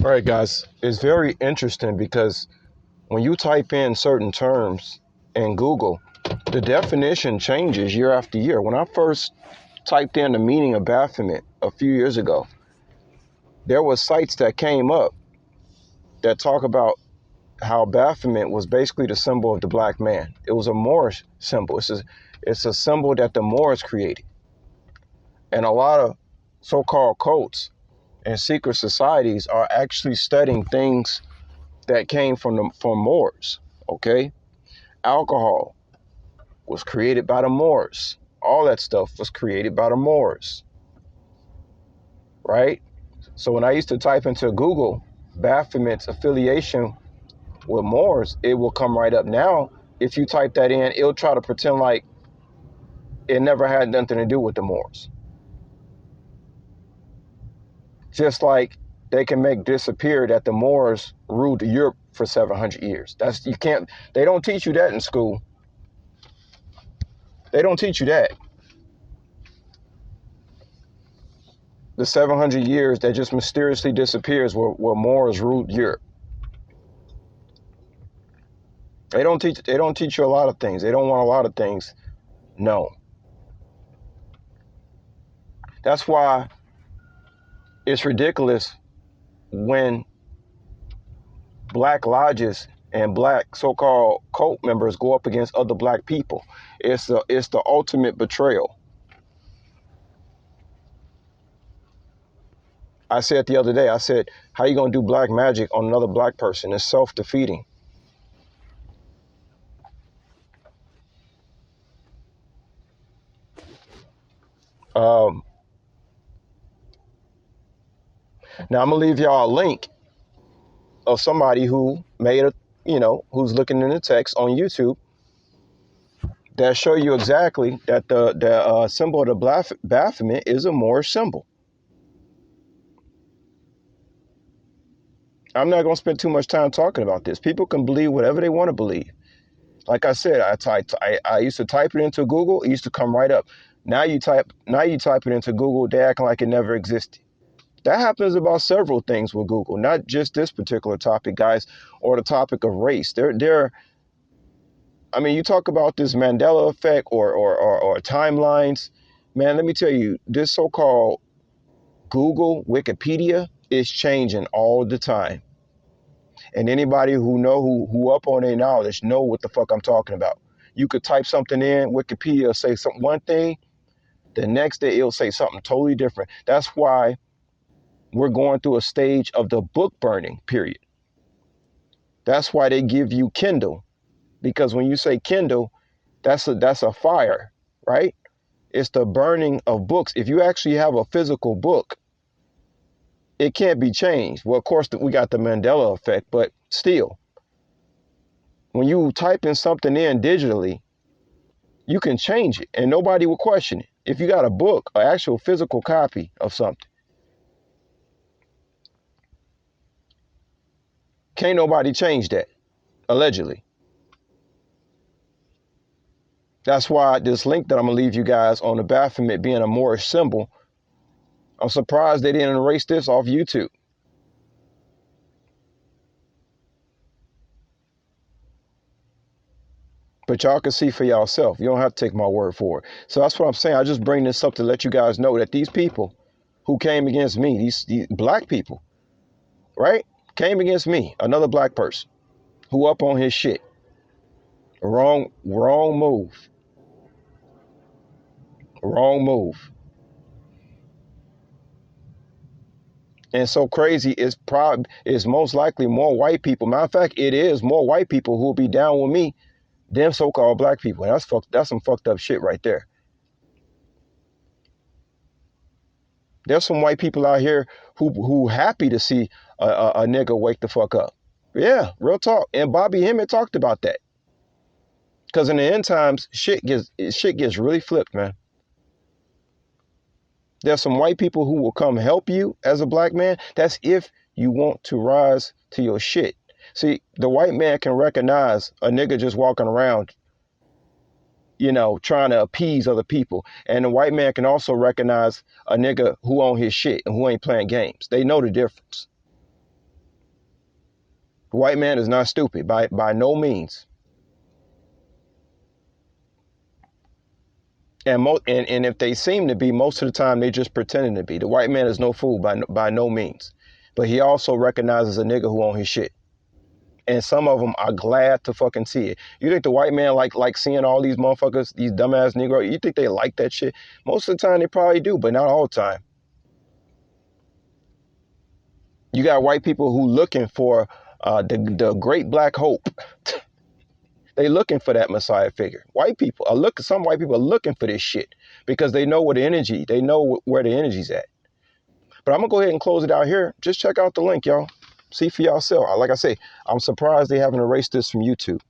All right, guys, it's very interesting because when you type in certain terms in Google, the definition changes year after year. When I first typed in the meaning of Baphomet a few years ago, there were sites that came up that talk about how Baphomet was basically the symbol of the black man. It was a Moorish symbol. It's a symbol that the Moors created. And a lot of so-called cults and secret societies are actually studying things that came from Moors. Okay, alcohol was created by the Moors. All that stuff was created by the Moors, right? So when I used to type into Google Baphomet's affiliation with Moors, it will come right up. Now, if you type that in, it'll try to pretend like it never had nothing to do with the Moors. Just like they can make disappear that the Moors ruled Europe for 700 years. That's you can't. They don't teach you that in school. They don't teach you that. The 700 years that just mysteriously disappears where Moors ruled Europe. They don't teach you a lot of things. They don't want a lot of things. No. That's why it's ridiculous when black lodges and black so-called cult members go up against other black people. It's the ultimate betrayal. I said the other day, I said, how you gonna do black magic on another black person? It's self-defeating. Um, Now I'm gonna leave y'all a link of somebody who made who's looking in the text on YouTube that show you exactly that the symbol of the Baphomet is a Moorish symbol. I'm not gonna spend too much time talking about this. People can believe whatever they want to believe. Like I said, I used to type it into Google. It used to come right up. Now you type it into Google. They acting like it never existed. That happens about several things with Google, not just this particular topic, guys, or the topic of race. I mean, you talk about this Mandela effect or timelines. Man, let me tell you, this so-called Google, Wikipedia is changing all the time. And anybody who up on their knowledge know what the fuck I'm talking about. You could type something in, Wikipedia will say one thing, the next day it'll say something totally different. That's why we're going through a stage of the book burning period. That's why they give you Kindle, because when you say Kindle, that's a fire, right? It's the burning of books. If you actually have a physical book, it can't be changed. Well, of course, we got the Mandela effect, but still, when you type in something in digitally, you can change it and nobody will question it. If you got a book, an actual physical copy of something, can't nobody change that, allegedly. That's why this link that I'm going to leave you guys on the Baphomet being a Moorish symbol, I'm surprised they didn't erase this off YouTube. But y'all can see for yourself. You don't have to take my word for it. So that's what I'm saying. I just bring this up to let you guys know that these people who came against me, these black people, right, came against me, another black person who up on his shit. Wrong move. Wrong move. And so crazy is most likely more white people. Matter of fact, it is more white people who will be down with me than so-called black people. And that's some fucked up shit right there. There's some white people out here who happy to see a nigga wake the fuck up. Yeah, real talk. And Bobby Hemmett talked about that. Because in the end times, shit gets really flipped, man. There's some white people who will come help you as a black man. That's if you want to rise to your shit. See, the white man can recognize a nigga just walking around, trying to appease other people. And the white man can also recognize a nigga who on his shit and who ain't playing games. They know the difference. The white man is not stupid by no means. And if they seem to be, most of the time they just pretending to be. The white man is no fool by no means. But he also recognizes a nigga who on his shit. And some of them are glad to fucking see it. You think the white man like seeing all these motherfuckers, these dumbass Negroes, you think they like that shit? Most of the time they probably do, but not all the time. You got white people who looking for the great black hope. They looking for that Messiah figure. White people are looking. Some white people are looking for this shit because they know where the energy. They know where the energy's at. But I'm gonna go ahead and close it out here. Just check out the link, y'all. See for yourself. Like I say, I'm surprised they haven't erased this from YouTube.